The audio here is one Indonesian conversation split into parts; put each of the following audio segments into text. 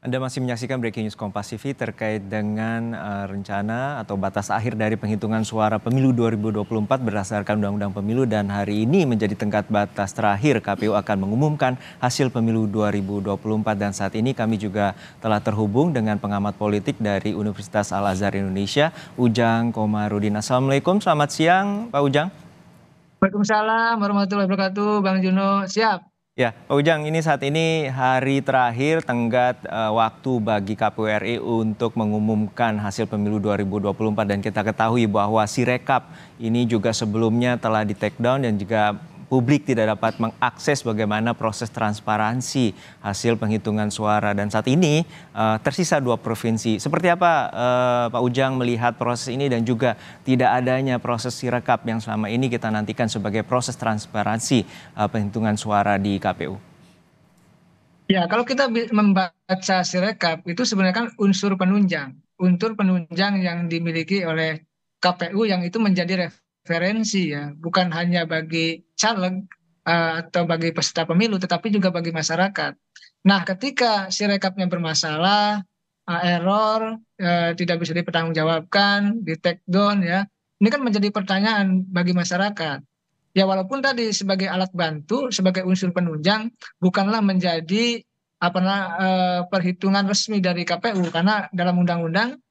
Anda masih menyaksikan Breaking News Kompas TV terkait dengan rencana atau batas akhir dari penghitungan suara pemilu 2024 berdasarkan Undang-Undang Pemilu, dan hari ini menjadi tenggat batas terakhir KPU akan mengumumkan hasil pemilu 2024. Dan saat ini kami juga telah terhubung dengan pengamat politik dari Universitas Al-Azhar Indonesia, Ujang Komarudin. Assalamualaikum, selamat siang Pak Ujang. Waalaikumsalam warahmatullahi wabarakatuh, Bang Juno. Siap. Ya, Pak Ujang, ini saat ini hari terakhir tenggat waktu bagi KPU RI untuk mengumumkan hasil pemilu 2024, dan kita ketahui bahwa Sirekap ini juga sebelumnya telah di take down dan juga publik tidak dapat mengakses bagaimana proses transparansi hasil penghitungan suara. Dan saat ini tersisa 2 provinsi. Seperti apa Pak Ujang melihat proses ini dan juga tidak adanya proses Sirekap yang selama ini kita nantikan sebagai proses transparansi penghitungan suara di KPU? Ya, kalau kita membaca Sirekap itu sebenarnya kan unsur penunjang yang dimiliki oleh KPU yang itu menjadi referensi ya, bukan hanya bagi caleg atau bagi peserta pemilu, tetapi juga bagi masyarakat. Nah, ketika Sirekapnya bermasalah, error, tidak bisa dipertanggungjawabkan, di take down ya, ini kan menjadi pertanyaan bagi masyarakat. Ya walaupun tadi sebagai alat bantu, sebagai unsur penunjang, bukanlah menjadi perhitungan resmi dari KPU, karena dalam undang-undang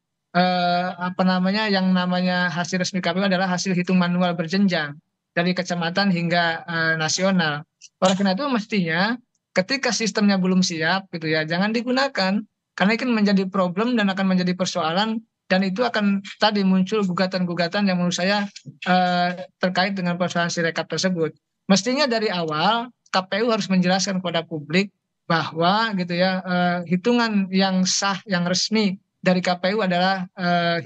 yang namanya hasil resmi KPU adalah hasil hitung manual berjenjang dari kecamatan hingga nasional. Oleh karena itu mestinya ketika sistemnya belum siap gitu ya, jangan digunakan, karena itu menjadi problem dan akan menjadi persoalan, dan itu akan tadi muncul gugatan-gugatan yang menurut saya terkait dengan persoalan Sirekap tersebut. Mestinya dari awal KPU harus menjelaskan kepada publik bahwa gitu ya, hitungan yang sah, yang resmi dari KPU adalah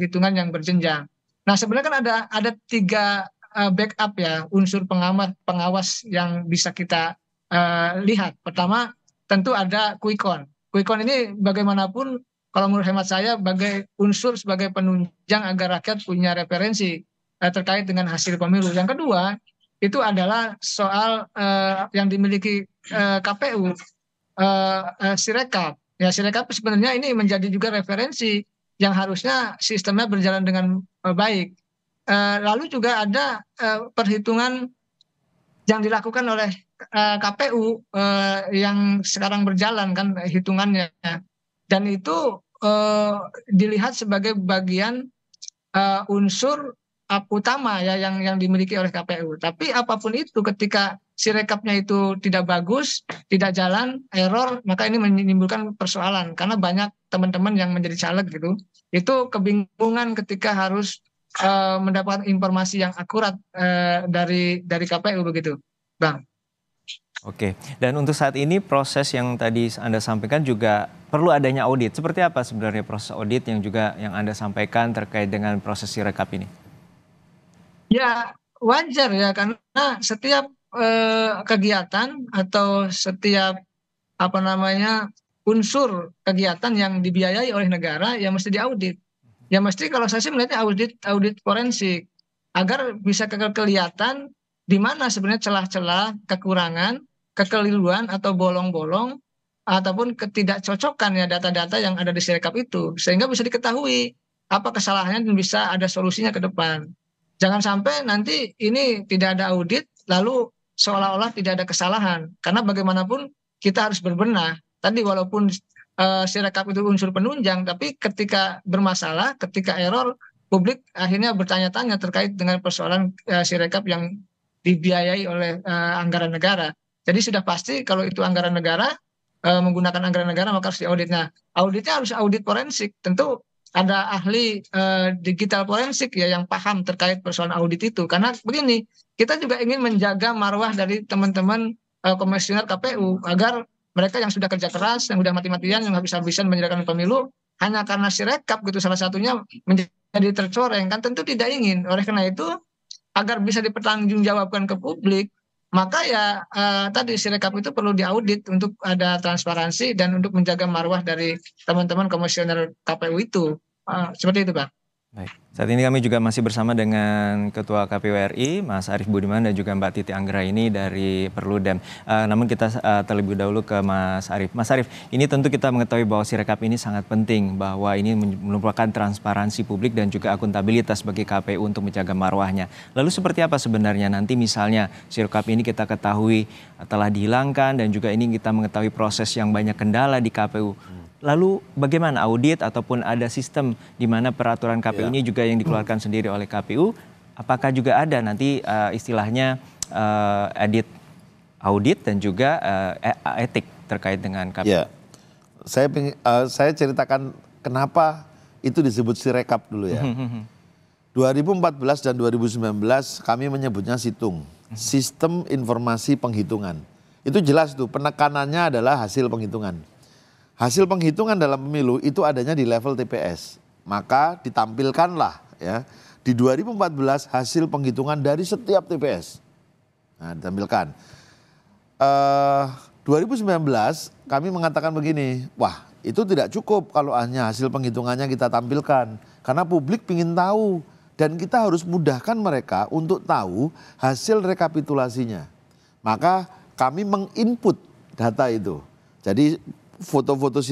hitungan yang berjenjang. Nah, sebenarnya kan ada 3 backup ya, unsur pengawas yang bisa kita lihat. Pertama, tentu ada quick count. Quick count ini bagaimanapun kalau menurut hemat saya sebagai penunjang agar rakyat punya referensi terkait dengan hasil pemilu. Yang kedua, itu adalah soal yang dimiliki KPU, Sirekap. Ya, Sirekap sebenarnya ini menjadi juga referensi yang harusnya sistemnya berjalan dengan baik. Lalu juga ada perhitungan yang dilakukan oleh KPU yang sekarang berjalan kan hitungannya, dan itu dilihat sebagai bagian unsur utama ya yang dimiliki oleh KPU. Tapi apapun itu, ketika Sirekapnya itu tidak bagus, tidak jalan, error, maka ini menimbulkan persoalan karena banyak teman-teman yang menjadi caleg gitu, itu kebingungan ketika harus mendapatkan informasi yang akurat dari KPU begitu, Bang. Oke, dan untuk saat ini proses yang tadi Anda sampaikan juga perlu adanya audit. Seperti apa sebenarnya proses audit yang juga yang Anda sampaikan terkait dengan proses Sirekap ini? Ya, wajar ya, karena setiap kegiatan atau setiap unsur kegiatan yang dibiayai oleh negara ya mesti diaudit. Ya mesti, kalau saya sih melihatnya audit audit forensik, agar bisa kelihatan di mana sebenarnya celah-celah, kekurangan, kekeliruan atau bolong-bolong ataupun ketidakcocokan ya data-data yang ada di Sirekap itu, sehingga bisa diketahui apa kesalahannya dan bisa ada solusinya ke depan. Jangan sampai nanti ini tidak ada audit lalu seolah-olah tidak ada kesalahan, karena bagaimanapun kita harus berbenah. Tadi walaupun Sirekap itu unsur penunjang, tapi ketika bermasalah, ketika error, publik akhirnya bertanya-tanya terkait dengan persoalan Sirekap yang dibiayai oleh anggaran negara. Jadi sudah pasti kalau itu anggaran negara, menggunakan anggaran negara, maka harus diaudit. Nah, auditnya harus audit forensik. Tentu ada ahli digital forensik ya yang paham terkait persoalan audit itu. Karena begini, kita juga ingin menjaga marwah dari teman-teman komisioner KPU, agar mereka yang sudah kerja keras, yang sudah mati-matian, yang habis-habisan menyerahkan pemilu, hanya karena Sirekap gitu salah satunya menjadi tercoreng, kan tentu tidak ingin. Oleh karena itu, agar bisa dipertanggungjawabkan ke publik, maka ya tadi Sirekap itu perlu diaudit untuk ada transparansi dan untuk menjaga marwah dari teman-teman komisioner KPU itu. Seperti itu, Pak. Baik. Saat ini kami juga masih bersama dengan Ketua KPU RI, Mas Arief Budiman dan juga Mbak Titi Anggraini dari Perludem. Namun kita terlebih dahulu ke Mas Arief. Mas Arief, ini tentu kita mengetahui bahwa Sirekap ini sangat penting, bahwa ini merupakan transparansi publik dan juga akuntabilitas bagi KPU untuk menjaga marwahnya. Lalu seperti apa sebenarnya nanti misalnya Sirekap ini kita ketahui telah dihilangkan dan juga ini kita mengetahui proses yang banyak kendala di KPU. Lalu bagaimana audit ataupun ada sistem di mana peraturan KPU ini juga yang dikeluarkan sendiri oleh KPU? Apakah juga ada nanti istilahnya audit dan juga etik terkait dengan KPU? Ya, saya ceritakan kenapa itu disebut Sirekap dulu ya. 2014 dan 2019 kami menyebutnya situng, Sistem Informasi Penghitungan. Itu jelas tuh penekanannya adalah hasil penghitungan. Hasil penghitungan dalam pemilu itu adanya di level TPS. Maka ditampilkanlah ya di 2014 hasil penghitungan dari setiap TPS. Nah, ditampilkan. 2019 kami mengatakan begini, wah itu tidak cukup kalau hanya hasil penghitungannya kita tampilkan. Karena publik ingin tahu dan kita harus mudahkan mereka untuk tahu hasil rekapitulasinya. Maka kami menginput data itu. Jadi foto-foto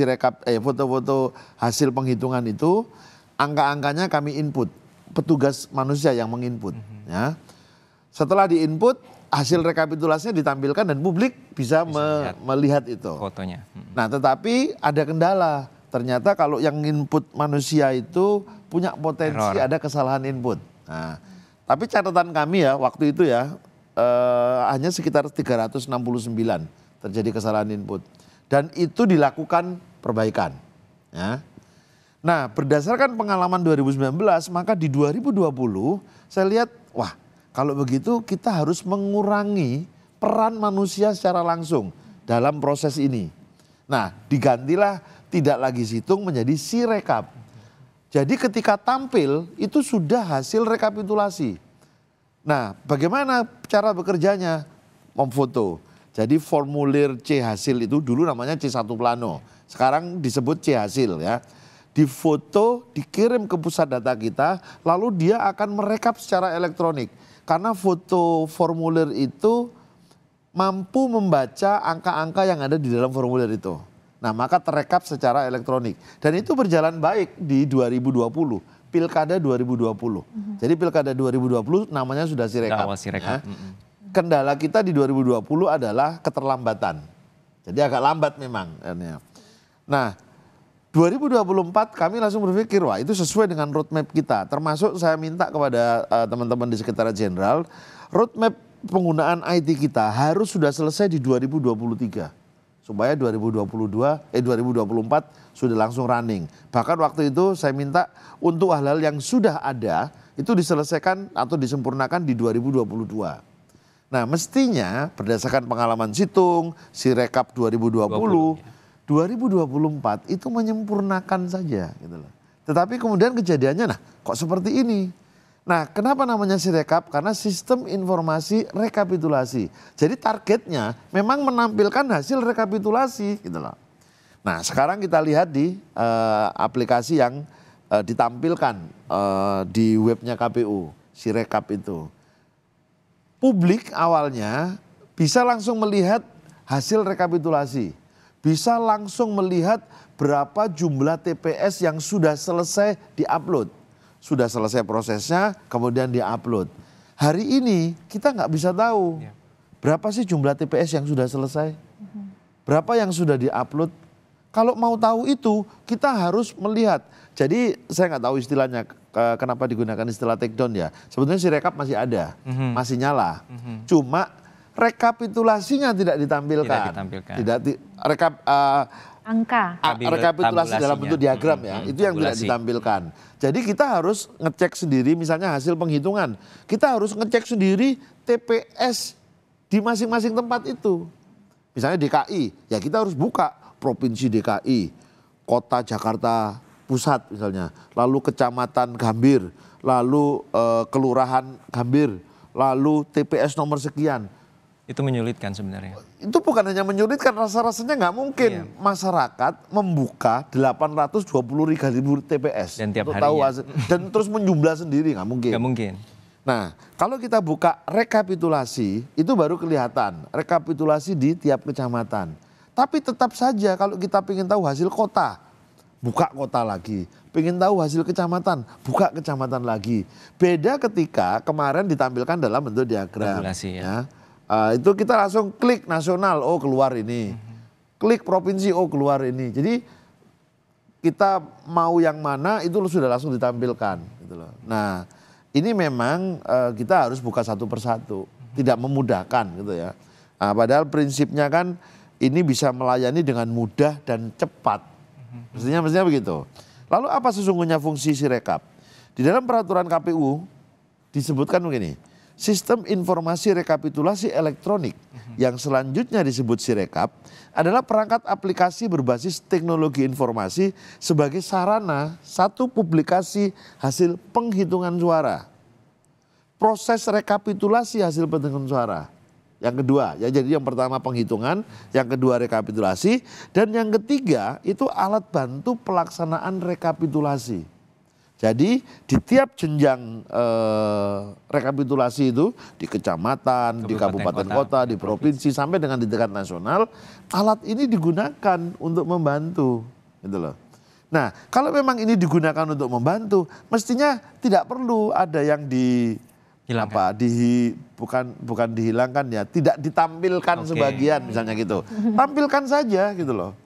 foto-foto hasil penghitungan itu angka-angkanya kami input, petugas manusia yang menginput. Ya. Setelah diinput hasil rekapitulasinya ditampilkan dan publik bisa melihat itu. Fotonya. Nah, tetapi ada kendala. Ternyata kalau yang input manusia itu punya potensi ada kesalahan input. Nah, tapi catatan kami ya waktu itu ya hanya sekitar 369 terjadi kesalahan input. Dan itu dilakukan perbaikan. Ya. Nah, berdasarkan pengalaman 2019, maka di 2020 saya lihat, wah kalau begitu kita harus mengurangi peran manusia secara langsung dalam proses ini. Nah, digantilah tidak lagi situng menjadi Sirekap. Jadi ketika tampil itu sudah hasil rekapitulasi. Nah, bagaimana cara bekerjanya? Memfoto. Jadi formulir C hasil itu dulu namanya C1 plano. Sekarang disebut C hasil ya. Difoto, dikirim ke pusat data kita, lalu dia akan merekap secara elektronik. Karena foto formulir itu mampu membaca angka-angka yang ada di dalam formulir itu. Nah, maka terekap secara elektronik. Dan itu berjalan baik di 2020, Pilkada 2020. Jadi Pilkada 2020 namanya sudah Sirekap. Ya. Kendala kita di 2020 adalah keterlambatan. Jadi agak lambat memang. Nah, 2024 kami langsung berpikir, wah itu sesuai dengan roadmap kita. Termasuk saya minta kepada teman-teman di Sekretariat Jenderal, roadmap penggunaan IT kita harus sudah selesai di 2023. Supaya 2024 sudah langsung running. Bahkan waktu itu saya minta untuk hal-hal yang sudah ada, itu diselesaikan atau disempurnakan di 2022. Nah, mestinya berdasarkan pengalaman situng, Sirekap 2020, 2024 itu menyempurnakan saja gitu loh. Tetapi kemudian kejadiannya nah kok seperti ini. Nah, kenapa namanya Sirekap? Karena sistem informasi rekapitulasi. Jadi targetnya memang menampilkan hasil rekapitulasi gitu loh. Nah, sekarang kita lihat di aplikasi yang ditampilkan di webnya KPU, Sirekap itu. Publik awalnya bisa langsung melihat hasil rekapitulasi. Bisa langsung melihat berapa jumlah TPS yang sudah selesai diupload. Sudah selesai prosesnya, kemudian diupload. Hari ini kita nggak bisa tahu berapa sih jumlah TPS yang sudah selesai. Berapa yang sudah diupload. Kalau mau tahu itu, kita harus melihat. Jadi saya nggak tahu istilahnya, kenapa digunakan istilah take down ya. Sebetulnya Sirekap masih ada, masih nyala. Cuma rekapitulasinya tidak ditampilkan. Rekapitulasi dalam bentuk diagram ya, itu yang tidak ditampilkan. Jadi kita harus ngecek sendiri misalnya hasil penghitungan. Kita harus ngecek sendiri TPS di masing-masing tempat itu. Misalnya DKI, ya kita harus buka Provinsi DKI, Kota Jakarta Pusat misalnya, lalu Kecamatan Gambir, lalu Kelurahan Gambir, lalu TPS nomor sekian. Itu menyulitkan sebenarnya. Itu bukan hanya menyulitkan, rasa-rasanya nggak mungkin masyarakat membuka 820.000 TPS Dan tiap untuk tahu harinya. hasil, dan terus menjumlah sendiri, nggak mungkin. Nggak mungkin. Nah, kalau kita buka rekapitulasi, itu baru kelihatan rekapitulasi di tiap kecamatan. Tapi tetap saja kalau kita ingin tahu hasil kota, buka kota lagi. Pengen tahu hasil kecamatan, buka kecamatan lagi. Beda ketika kemarin ditampilkan dalam bentuk diagram. Tabulasi, ya. Itu kita langsung klik nasional, oh keluar ini. Klik provinsi, oh keluar ini. Jadi kita mau yang mana itu sudah langsung ditampilkan. Gitu loh. Nah, ini memang kita harus buka satu persatu, tidak memudahkan gitu ya. Nah, padahal prinsipnya kan ini bisa melayani dengan mudah dan cepat. Mestinya begitu. Lalu apa sesungguhnya fungsi Sirekap? Di dalam peraturan KPU disebutkan begini, sistem informasi rekapitulasi elektronik yang selanjutnya disebut Sirekap adalah perangkat aplikasi berbasis teknologi informasi sebagai sarana satu publikasi hasil penghitungan suara. Proses rekapitulasi hasil penghitungan suara. Yang kedua, ya jadi yang pertama penghitungan, yang kedua rekapitulasi, dan yang ketiga itu alat bantu pelaksanaan rekapitulasi. Jadi di tiap jenjang rekapitulasi itu di kecamatan, di kabupaten kota, di provinsi sampai dengan di tingkat nasional, alat ini digunakan untuk membantu, gitu loh. Nah, kalau memang ini digunakan untuk membantu, mestinya tidak perlu ada yang bukan dihilangkan ya, tidak ditampilkan sebagian misalnya gitu. Tampilkan saja gitu loh.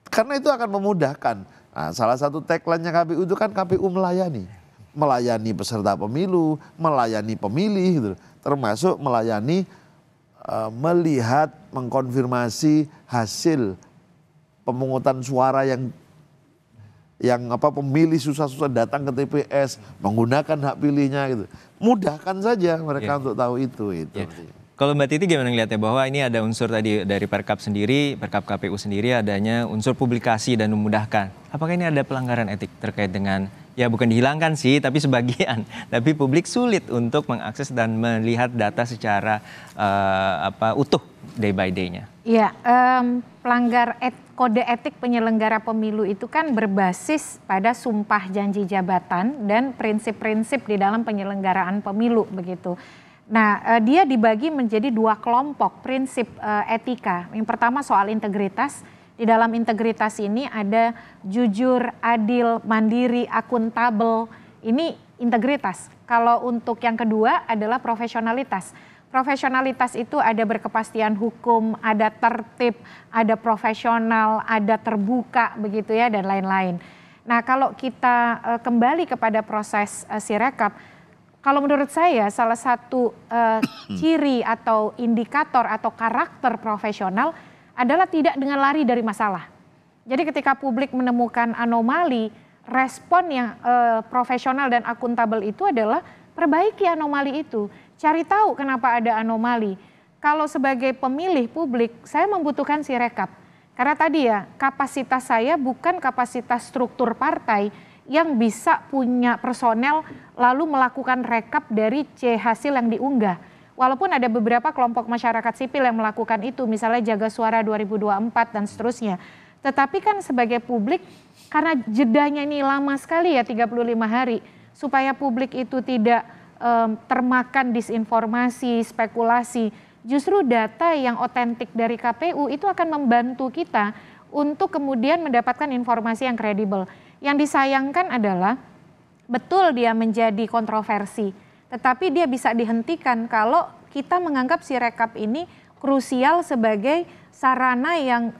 Karena itu akan memudahkan. Nah, salah satu tagline-nya KPU itu kan KPU melayani. Melayani peserta pemilu, melayani pemilih gitu. Termasuk melayani melihat, mengkonfirmasi hasil pemungutan suara yang pemilih susah-susah datang ke TPS menggunakan hak pilihnya gitu. Mudahkan saja mereka untuk tahu itu. Kalau Mbak Titi gimana ngelihatnya bahwa ini ada unsur tadi dari Perkap sendiri, Perkap KPU sendiri adanya unsur publikasi dan memudahkan. Apakah ini ada pelanggaran etik terkait dengan, ya bukan dihilangkan sih, tapi sebagian. Tapi publik sulit untuk mengakses dan melihat data secara utuh day by day-nya. Iya, pelanggar kode etik penyelenggara pemilu itu kan berbasis pada sumpah janji jabatan dan prinsip-prinsip di dalam penyelenggaraan pemilu begitu. Nah, dia dibagi menjadi dua kelompok prinsip etika. Yang pertama soal integritas. Di dalam integritas ini ada jujur, adil, mandiri, akuntabel. Ini integritas. Kalau untuk yang kedua adalah profesionalitas. Profesionalitas itu ada berkepastian hukum, ada tertib, ada profesional, ada terbuka begitu ya dan lain-lain. Nah, kalau kita kembali kepada proses Sirekap, kalau menurut saya salah satu ciri atau indikator atau karakter profesional adalah tidak dengan lari dari masalah. Jadi ketika publik menemukan anomali, respon yang profesional dan akuntabel itu adalah perbaiki anomali itu. Cari tahu kenapa ada anomali. Kalau sebagai pemilih publik, saya membutuhkan Sirekap. Karena tadi ya, kapasitas saya bukan kapasitas struktur partai yang bisa punya personel lalu melakukan rekap dari C hasil yang diunggah. Walaupun ada beberapa kelompok masyarakat sipil yang melakukan itu, misalnya Jaga Suara 2024 dan seterusnya. Tetapi kan sebagai publik, karena jedanya ini lama sekali ya 35 hari, supaya publik itu tidak termakan disinformasi, spekulasi, justru data yang otentik dari KPU itu akan membantu kita untuk kemudian mendapatkan informasi yang kredibel. Yang disayangkan adalah betul dia menjadi kontroversi, tetapi dia bisa dihentikan kalau kita menganggap Sirekap ini krusial sebagai sarana yang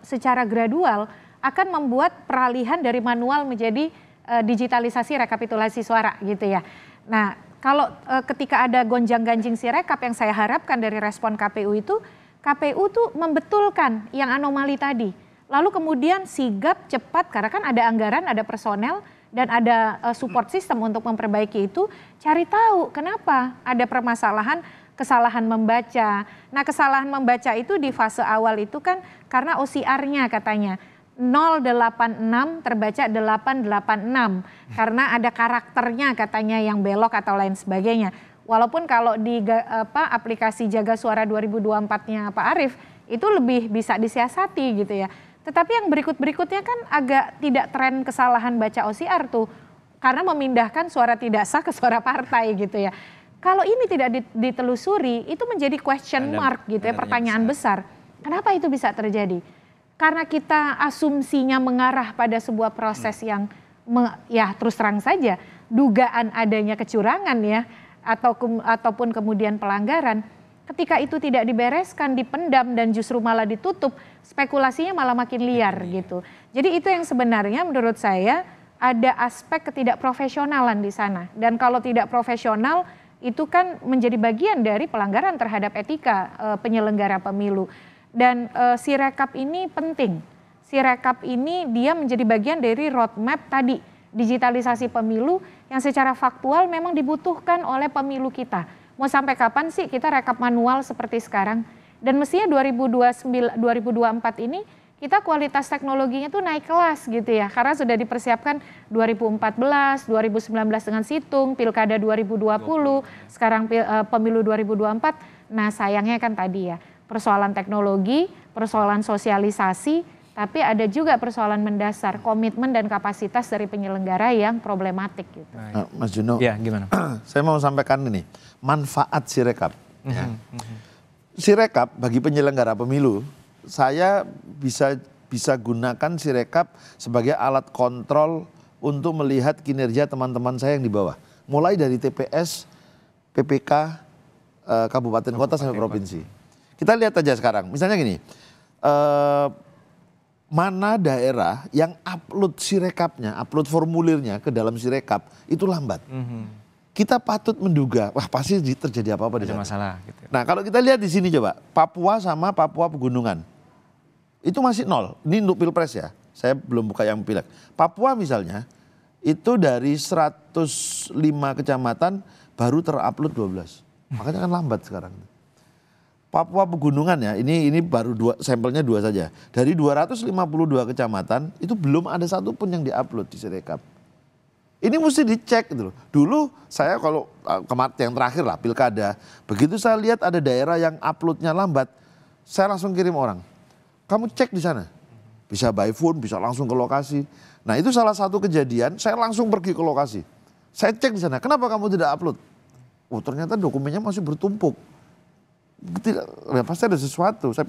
secara gradual akan membuat peralihan dari manual menjadi digitalisasi rekapitulasi suara gitu ya. Nah, kalau ketika ada gonjang-ganjing Sirekap yang saya harapkan dari respon KPU itu, KPU tuh membetulkan yang anomali tadi. Lalu kemudian sigap, cepat, karena kan ada anggaran, ada personel, dan ada support system untuk memperbaiki itu, cari tahu kenapa ada permasalahan, kesalahan membaca. Nah, kesalahan membaca itu di fase awal itu kan karena OCR-nya katanya. 086 terbaca 886 karena ada karakternya katanya yang belok atau lain sebagainya. Walaupun kalau di aplikasi Jaga Suara 2024-nya Pak Arief itu lebih bisa disiasati gitu ya. Tetapi yang berikut-berikutnya kan agak tidak tren kesalahan baca OCR tuh. Karena memindahkan suara tidak sah ke suara partai gitu ya. Kalau ini tidak ditelusuri itu menjadi question mark gitu ya, pertanyaan besar. Kenapa itu bisa terjadi? Karena kita asumsinya mengarah pada sebuah proses yang ya terus terang saja dugaan adanya kecurangan ya ataupun kemudian pelanggaran. Ketika itu tidak dibereskan, dipendam dan justru malah ditutup, spekulasinya malah makin liar gitu. Jadi itu yang sebenarnya menurut saya ada aspek ketidakprofesionalan di sana. Dan kalau tidak profesional itu kan menjadi bagian dari pelanggaran terhadap etika penyelenggara pemilu. Dan Sirekap ini penting. Sirekap ini dia menjadi bagian dari roadmap tadi, digitalisasi pemilu yang secara faktual memang dibutuhkan oleh pemilu kita. Mau sampai kapan sih kita rekap manual seperti sekarang? Dan mestinya 2024 ini kita kualitas teknologinya tuh naik kelas gitu ya. Karena sudah dipersiapkan 2014, 2019 dengan situng, Pilkada 2020, sekarang pemilu 2024. Nah sayangnya kan tadi ya, persoalan teknologi, persoalan sosialisasi, tapi ada juga persoalan mendasar, komitmen dan kapasitas dari penyelenggara yang problematik gitu. Mas Juno, ya gimana? Saya mau sampaikan ini, manfaat Sirekap. Ya. Sirekap bagi penyelenggara pemilu, saya bisa gunakan Sirekap sebagai alat kontrol untuk melihat kinerja teman-teman saya yang di bawah. Mulai dari TPS, PPK, kabupaten kota sampai provinsi. Kita lihat aja sekarang, misalnya gini, mana daerah yang upload Sirekapnya, upload formulirnya ke dalam Sirekap itu lambat. Kita patut menduga, wah pasti terjadi apa-apa di sana. Ada masalah gitu. Nah kalau kita lihat di sini coba, Papua sama Papua Pegunungan. Itu masih nol, ini untuk Pilpres ya, saya belum buka yang Pileg. Papua misalnya, itu dari 105 kecamatan baru terupload 12. Makanya kan lambat sekarang. Papua Pegunungan ya, ini baru sampelnya 2 saja. Dari 252 kecamatan, itu belum ada satupun yang diupload di Sirekap. Ini mesti dicek gitu loh. Dulu saya kalau yang terakhir lah Pilkada, begitu saya lihat ada daerah yang uploadnya lambat, saya langsung kirim orang. Kamu cek di sana. Bisa by phone, bisa langsung ke lokasi. Nah itu salah satu kejadian, saya langsung pergi ke lokasi. Saya cek di sana, kenapa kamu tidak upload? Oh ternyata dokumennya masih bertumpuk. Tidak, ya pasti ada sesuatu. Saya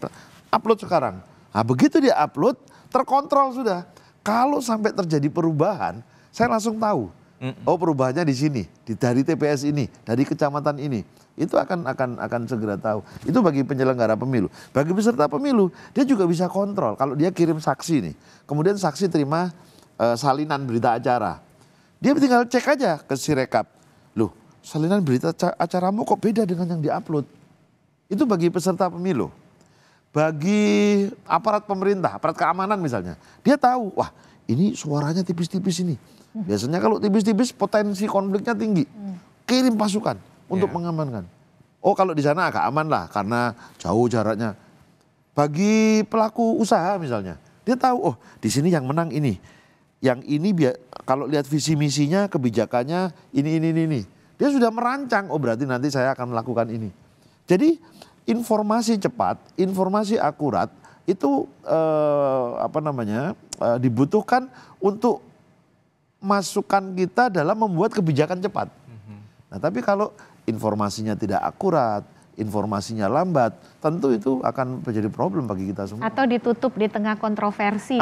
upload sekarang. Nah begitu dia upload, terkontrol sudah. Kalau sampai terjadi perubahan, saya langsung tahu. Oh perubahannya di sini, dari TPS ini, dari kecamatan ini. Itu akan segera tahu. Itu bagi penyelenggara pemilu. Bagi peserta pemilu, dia juga bisa kontrol. Kalau dia kirim saksi nih, kemudian saksi terima salinan berita acara. Dia tinggal cek aja ke Sirekap. Loh, salinan berita acaramu kok beda dengan yang diupload? Itu bagi peserta pemilu. Bagi aparat pemerintah, aparat keamanan misalnya, dia tahu, wah ini suaranya tipis-tipis ini. Biasanya kalau tipis-tipis potensi konfliknya tinggi. Kirim pasukan untuk mengamankan. Oh kalau di sana agak aman lah karena jauh jaraknya. Bagi pelaku usaha misalnya, dia tahu, oh di sini yang menang ini. Yang ini kalau lihat visi misinya, kebijakannya ini. Dia sudah merancang, oh berarti nanti saya akan melakukan ini. Jadi informasi cepat, informasi akurat itu dibutuhkan untuk masukan kita dalam membuat kebijakan cepat. Nah tapi kalau informasinya tidak akurat, informasinya lambat, tentu itu akan menjadi problem bagi kita semua. Atau ditutup di tengah kontroversi.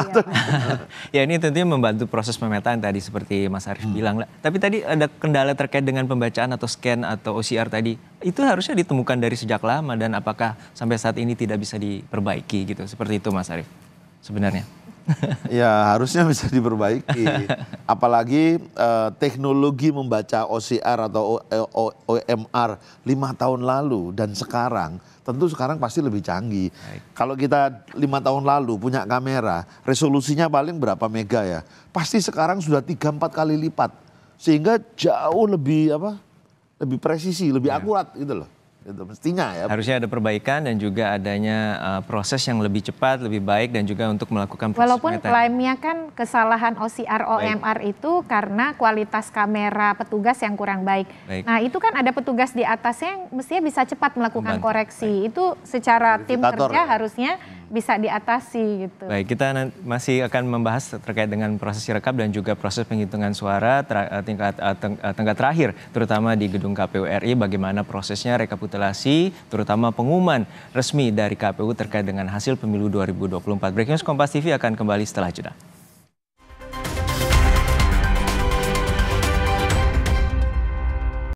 Ya ini tentunya membantu proses pemetaan tadi seperti Mas Arief bilang. Tapi tadi ada kendala terkait dengan pembacaan atau scan atau OCR tadi. Itu harusnya ditemukan dari sejak lama dan apakah sampai saat ini tidak bisa diperbaiki gitu. Seperti itu Mas Arief sebenarnya. Ya harusnya bisa diperbaiki. Apalagi teknologi membaca OCR atau OMR 5 tahun lalu dan sekarang, tentu sekarang pasti lebih canggih. Kalau kita 5 tahun lalu punya kamera, resolusinya paling berapa mega ya? Pasti sekarang sudah 3-4 kali lipat. Sehingga jauh lebih lebih presisi, lebih akurat gitu loh. Itu mestinya ya. Harusnya ada perbaikan dan juga adanya proses yang lebih cepat, lebih baik dan juga untuk melakukan proses Walaupun pengetesan. klaimnya kan kesalahan OCR OMR itu karena kualitas kamera petugas yang kurang baik. Nah itu kan ada petugas di atasnya yang mestinya bisa cepat melakukan koreksi. Itu secara tim kerja harusnya bisa diatasi gitu. Baik, kita masih akan membahas terkait dengan proses sirekap dan juga proses penghitungan suara tingkat terakhir, terutama di gedung KPU RI, bagaimana prosesnya rekapitulasi, terutama pengumuman resmi dari KPU terkait dengan hasil pemilu 2024. Breaking News Kompas TV akan kembali setelah jeda.